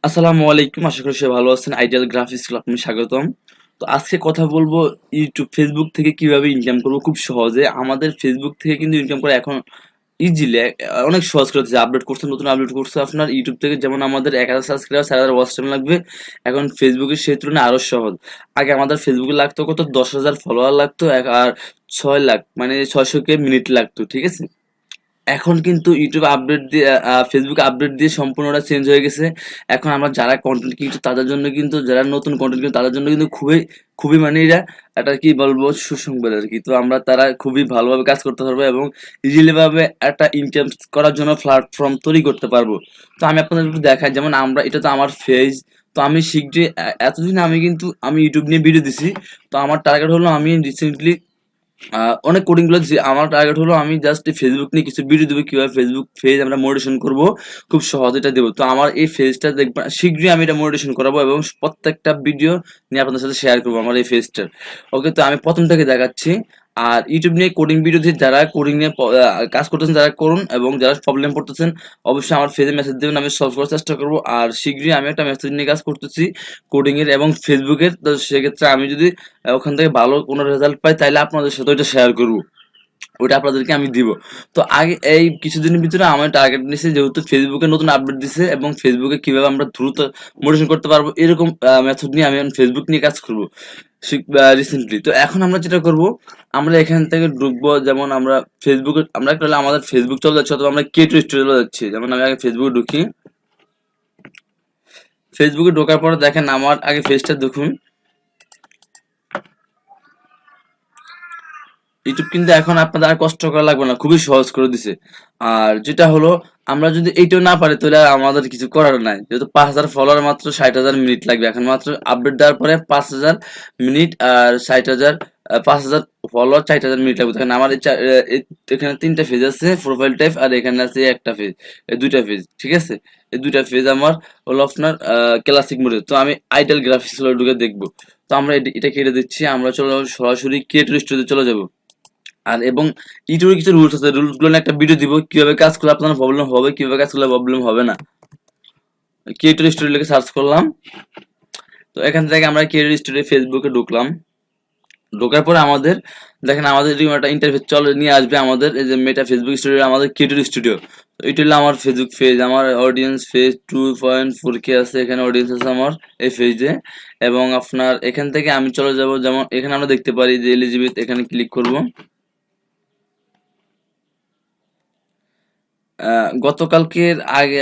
আসসালামু আলাইকুম, আশা করি সবাই ভালো আছেন। আইডিয়াল গ্রাফিক্স স্কুলে আপনি স্বাগতম। তো আজকে কথা বলবো ইউটিউব, ফেসবুক থেকে কিভাবে ইনকাম করবো খুব সহজে। আমাদের ফেসবুক থেকে কিন্তু ইনকাম করা এখন ইজিলি অনেক সহজ করে দিচ্ছে। আপডেট করছে, নতুন আপডেট করছে আপনার ইউটিউব থেকে। যেমন আমাদের 1000 সাবস্ক্রাইবার, 4000 ওয়াচ টাইম লাগবে, এখন ফেসবুকে সেই তুলনায় আরো সহজ। আগে আমাদের ফেসবুকে লাগতো কত, 10,000 ফলোয়ার লাগতো, আর 6 লাখ মানে 600 কে মিনিট লাগতো, ঠিক আছে। এখন কিন্তু ইউটিউব আপডেট দিয়ে ফেসবুক আপডেট দিয়ে সম্পূর্ণটা চেঞ্জ হয়ে গেছে। এখন আমরা যারা কন্টেন্ট কিন্তু তাদের জন্য কিন্তু, যারা নতুন কন্টেন্ট কিন্তু তাদের জন্য কিন্তু খুবই খুবই মানে এটা একটা কি বলবো সুসংবাদ আর কি। তো আমরা তারা খুবই ভালোভাবে কাজ করতে পারবো এবং ইজিলি ভাবে একটা ইনকাম করার জন্য প্ল্যাটফর্ম তৈরি করতে পারবো। তো আমি আপনাদের একটু দেখাই, যেমন আমরা এটা তো আমার ফেজ। তো আমি শীঘ্রই এতদিন আমি ইউটিউব নিয়ে ভিডিও দিছি। তো আমার টার্গেট হলো আমি রিসেন্টলি অনেক কোডিং গুলো দিছি। আমার টার্গেট হলো আমি জাস্ট ফেসবুক নিয়ে কিছু ভিডিও দেবো, কিভাবে ফেসবুক পেজ আমরা মনিটাইজেশন করবো, খুব সহজ এটা দেবো। তো আমার এই পেজটা দেখবা শীঘ্রই আমি এটা মনিটাইজেশন করাবো এবং প্রত্যেকটা ভিডিও নিয়ে আপনাদের সাথে শেয়ার করবো আমার এই পেজটার। ওকে, তো আমি প্রথম থেকে দেখাচ্ছি। আর ইউটিউব নিয়ে কোডিং ভিডিও দিয়ে যারা কোডিং নিয়ে কাজ করতেছেন তারা করুন, এবং যারা প্রবলেম পড়তেছেন অবশ্যই আমার পেজে মেসেজ দেবেন, আমি সলভ করার চেষ্টা করবো। আর শীঘ্রই আমি একটা মেসেজ নিয়ে কাজ করতেছি কোডিং এর এবং ফেসবুকের। তো সেক্ষেত্রে আমি যদি ওখান থেকে ভালো কোনো রেজাল্ট পাই তাহলে আপনাদের সাথে ওইটা শেয়ার করবো, ওইটা আপনাদেরকে আমি দিব। তো আগে এই কিছুদিনের ভিতরে আমার টার্গেট নিচ্ছে, যেহেতু ফেসবুকে নতুন আপডেট দিছে এবং ফেসবুকে কিভাবে আমরা দ্রুত মোটিভেশন করতে পারবো এরকম মেথড নিয়ে আমি ফেসবুক নিয়ে কাজ করবো রিসেন্টলি। তো এখন আমরা যেটা করব, আমরা এখান থেকে ঢুকবো। যেমন আমরা ফেসবুকে আমরা একটা হলে আমাদের ফেসবুক চলে যাচ্ছে, অথবা আমরা ক্রিয়েটর স্টুডিও চলে যাচ্ছি। যেমন আমি আগে ফেসবুকে ঢুকি, ফেসবুকে ঢোকার পরে দেখেন আমার আগে ফেসটা দেখুন। ইউটিউব কিন্তু এখন আপনাদের আর কষ্ট করা লাগবে না, খুবই সহজ করে দিছে। আর যেটা হলো, আমরা যদি এইটাও না পারি তাহলে আর আমাদের কিছু করার নাই। যেহেতু 5,000 ফলোয়ার মাত্র 60,000 মিনিট লাগবে, এখন মাত্র আপডেট দেওয়ার পরে 5,000 মিনিট আর 60,000 5,000 ফলোয়ার 60,000 মিনিট লাগবে। দেখেন আমার এখানে 3টা পেজ আছে, প্রোফাইল টাইপ, আর এখানে আছে একটা পেজ, এই 2টা পেজ, ঠিক আছে। এই 2টা পেজ আমার হলো আপনার ক্লাসিক মোডে। তো আমি আইডল গ্রাফিক্স ঢুকে দেখবো। তো আমরা এটা কেটে দিচ্ছি, আমরা চলে যাবো সরাসরি ক্রিয়েটর স্টুডিওতে চলে যাবো। আর এবং ইউটিউবে কিছু রুলস আছে, রুলস গুলো নিয়ে একটা ভিডিও দিব, কিভাবে কাজ করলে আপনার প্রবলেম হবে, কিভাবে কাজ করলে প্রবলেম হবে না। ক্রিয়েটর স্টুডিও লিখে সার্চ করলাম। তো এখান থেকে আমরা ক্রিয়েটর স্টুডিও ফেসবুকে ঢুকলাম। ঢোকার পরে আমাদের দেখেন আমাদের এরকম একটা ইন্টারফেস চলে নিয়ে আসবে, আমাদের এই যে মেটা ফেসবুক স্টুডিও, আমাদের ক্রিয়েটর স্টুডিও। এটা হলো আমার ফেসবুক পেজ, আমার অডিয়েন্স পেজ 2.4K আছে, এখানে অডিয়েন্স আছে আমার এই পেজে। এবং আপনার এখান থেকে আমি চলে যাব, যেমন এখানে আমরা দেখতে পারি যে এলিজিবেথ, এখানে ক্লিক করব। গতকালকের আগে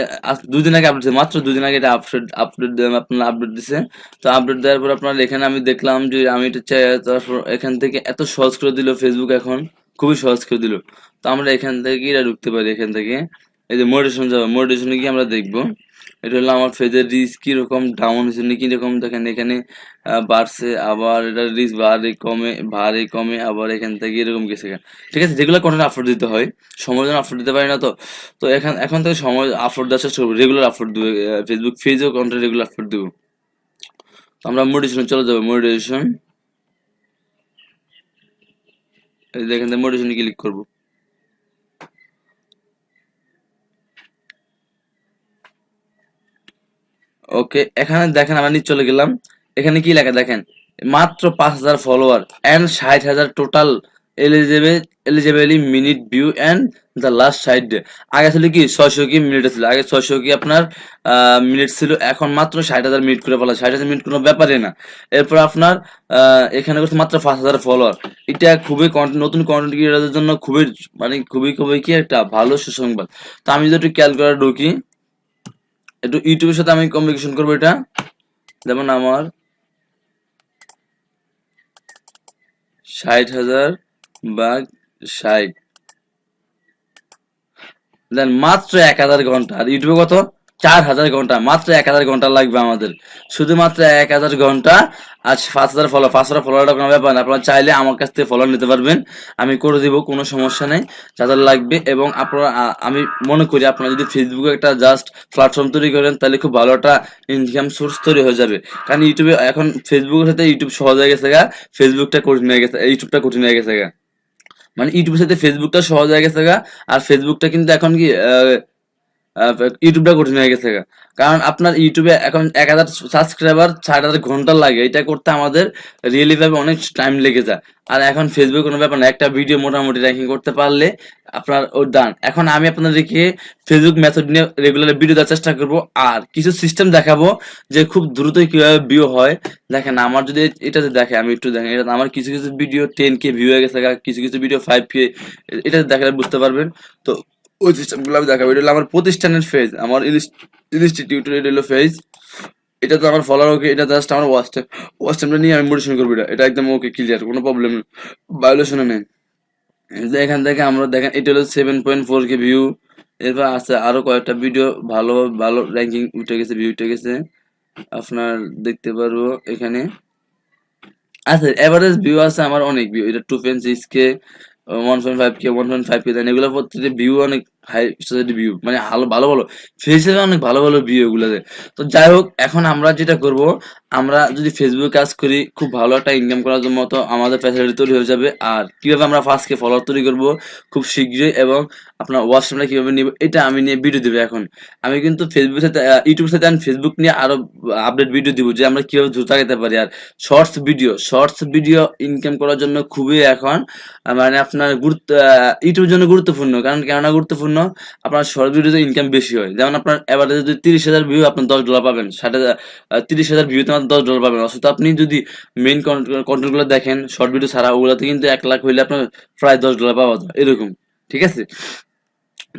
2 দিন আগে আপডেট দিছে, মাত্র 2 দিন আগে এটা আপডেট আপনার আপডেট দিছে। তো আপডেট দেওয়ার পর আপনার এখানে আমি দেখলাম যে আমি এটা চাই, তারপর এখান থেকে এত সহজ করে দিল ফেসবুক, এখন খুবই সহজ করে দিল। তো আমরা এখান থেকে এটা ঢুকতে পারি, এখান থেকে এই যে মোটিভেশন যাবো, মোটিভেশনে গিয়ে আমরা দেখবো এটা হলো আমার পেজের রিচ কিরকম ডাউন হয়েছে নাকি কিরকম। দেখেন এখানে বাড়ছে, আবার এটা রিচ বাড়ে কমে, আবার এখান থেকে এরকম গেছে। ঠিক আছে, যেগুলো কন্টেন্ট আপলোড দিতে হয়, সময়ের জন্য আপলোড দিতে পারি না। তো তো এখন থেকে সময় আপলোড দেওয়ার চেষ্টা করবো, রেগুলার আপলোড দেবো। ফেসবুক পেজেও কন্টেন্ট রেগুলার আপলোড দেবো। তো আমরা মোটিভেশনে চলে যাবো, মোটিভেশন, এখান থেকে মোটিভেশনে ক্লিক করবো। ওকে, এখানে দেখেন আমরা নিচে চলে গেলাম। এখানে কি লেখা দেখেন, মাত্র 5,000 follower and 60,000 total eligible eligibly minute view and the last 60 day. আগে ছিল কি 600 কি মিনিট ছিল, আগে 600 কি আপনার মিনিট ছিল, এখন মাত্র 60,000 মিনিট করে ফেলা। 60,000 মিনিট কোনো ব্যাপারই না। এরপর আপনার এখানে করছে মাত্র 5,000 ফলোয়ার। এটা খুবই নতুন কন্টেন্ট ক্রিয়েটারদের জন্য খুবই মানে খুবই খুবই কি একটা ভালো সুসংবাদ। তো আমি যদি একটু ক্যালকুলেটর ঢুকি, একটু ইউটিউবের সাথে আমি কমিউনিকেশন করবো এটা। যেমন আমার 60,000 ভাগ 60 দেন মাত্র 1,000 ঘন্টা। আর ইউটিউবে কত, 4,000 ঘন্টা, মাত্র 1,000 ঘন্টা লাগবে আমাদের, শুধুমাত্র 1,000 ঘন্টা। আজ 5,000 ফলো, 5,000 ফলোয়ারটা কোনো ব্যাপার না, আপনারা চাইলে আমার কাছ থেকে ফলোয়ার নিতে পারবেন, আমি করে দিব, কোনো সমস্যা নেই। যাদের লাগবে, এবং আপনারা আমি মনে করি আপনারা যদি ফেসবুকে একটা জাস্ট প্ল্যাটফর্ম তৈরি করেন তাহলে খুব ভালো একটা ইনকাম সোর্স তৈরি হয়ে যাবে। কারণ ইউটিউবে এখন ফেসবুকের সাথে ইউটিউব সহজ হয়ে গেছে গা, ফেসবুকটা কঠিন হয়ে গেছে, ইউটিউবটা কঠিন হয়ে গেছে গা। মানে ইউটিউবের সাথে ফেসবুকটা সহজ হয়ে গেছে গা। আর ফেসবুকটা কিন্তু এখন কি ইউটিউবটা কঠিন হয়ে গেছে গা। কারণ আপনার ইউটিউবে এখন 1,000 সাবস্ক্রাইবার 4,000 ঘন্টা লাগে, এটা করতে আমাদের রিয়েলি ভাবে অনেক টাইম লেগে যায়। আর এখন ফেসবুক কোনো ব্যাপার না, একটা ভিডিও মোটামুটি র্যাঙ্কিং করতে পারলে আপনার ও ডান। এখন আমি আপনাদেরকে ফেসবুক মেথড নিয়ে রেগুলার ভিডিও দেওয়ার চেষ্টা করবো, আর কিছু সিস্টেম দেখাবো যে খুব দ্রুতই কিভাবে ভিউ হয়। দেখেন আমার যদি এটা যে দেখে, আমি একটু দেখেন, এটা আমার কিছু কিছু ভিডিও 10K ভিউ হয়ে গেছে, কিছু কিছু ভিডিও 5K, এটা দেখালে বুঝতে পারবেন। তো ওই সিস্টেমগুলো আমি দেখাবো। এটা হলো আমার প্রতিষ্ঠানের ফেজ, আমার ইনস্টিটিউটের এটা হলো ফেজ। এটা তো আমার ফলোয়ার ওকে, এটা জাস্ট আমার ওয়াচ টাইমটা নিয়ে আমি মোটিভেশন করবো। এটা একদম ওকে, ক্লিয়ার, কোনো প্রবলেম নেই, ভায়োলেশনে নেই। এই যে এখান থেকে আমরা দেখেন এটা হলো 7.4K ভিউ। এরপর আছে আরো কয়েকটা ভিডিও ভালো ভালো র্যাঙ্কিং উঠে গেছে, ভিউ উঠে গেছে, আপনার দেখতে পারবো এখানে। আচ্ছা, এভারেজ ভিউ আছে আমার অনেক ভিউ, এটা 2.6K, 1.5K, 1.5K দেন, এগুলো প্রত্যেকটা ভিউ অনেক হাই সোসাইটি ভিউ, মানে ভালো ভালো ভালো ফেসে অনেক ভালো ভালো ভিউ এগুলোতে। তো যাই হোক, এখন আমরা যেটা করব, আমরা যদি ফেসবুক কাজ করি খুব ভালো একটা ইনকাম করার জন্য মতো আমাদের ফ্যাসিলিটি তৈরি হয়ে যাবে। আর কিভাবে আমরা ফার্স্টকে ফলোয়ার তৈরি করব খুব শীঘ্রই, এবং আপনার ওয়াটসঅ্যাপটা কিভাবে নিব এটা আমি নিয়ে ভিডিও দেবো। এখন আমি কিন্তু ফেসবুকের সাথে ইউটিউবের সাথে আমি ফেসবুক নিয়ে আরো আপডেট ভিডিও দিব যে আমরা কিভাবে দ্রুত আগাতে পারি। আর শর্টস ভিডিও ইনকাম করার জন্য খুবই এখন মানে আপনার ইউটিউবের জন্য গুরুত্বপূর্ণ। কারণ কেননা গুরুত্বপূর্ণ, আপনার শর্ট ভিডিওতে ইনকাম বেশি হয়। যেমন আপনার এভারেজে যদি 30,000 ভিউ আপনার $10 পাবেন, 30,000 ভিউতে আপনার $10 পাবেন। অথচ আপনি যদি মেইন কন্টেন্ট গুলো দেখেন শর্ট ভিডিও ছাড়া, ওগুলোতে কিন্তু 1 লাখ হইলে আপনার প্রায় $10 পাওয়া যায় এরকম। ঠিক আছে,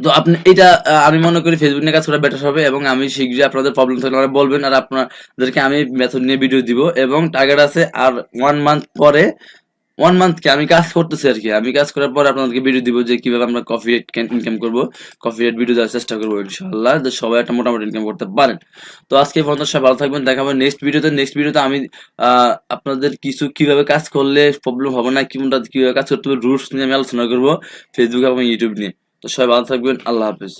তো আপনি এটা আমি মনে করি ফেসবুক নিয়ে কাজ করা বেটার হবে, এবং আমি শীঘ্রই আপনাদের প্রবলেম থাকলে আমাকে বলবেন, আর আপনাদেরকে আমি মেথড নিয়ে ভিডিও দিব। এবং টার্গেট আছে আর 1 মান্থ পরে, 1 মান্থকে আমি কাজ করতেছি আর কি, আমি কাজ করার পরে আপনাদেরকে ভিডিও দিব যে কিভাবে আমরা কফি ইনকাম করবো, কফি ভিডিও দেওয়ার চেষ্টা করবো ইনশাআল্লাহ, যে সবাই একটা মোটামুটি ইনকাম করতে পারেন। তো আজকে এই পর্যন্ত, সবাই ভালো থাকবেন, দেখাবো নেক্সট ভিডিওতে আমি আপনাদের কিছু কিভাবে কাজ করলে প্রবলেম হবে না, কিভাবে কাজ করতে হবে, রুলস নিয়ে আমি আলোচনা করবো ফেসবুক এবং ইউটিউব নিয়ে। তো সবাই ভালো থাকবেন, আল্লাহ হাফেজ।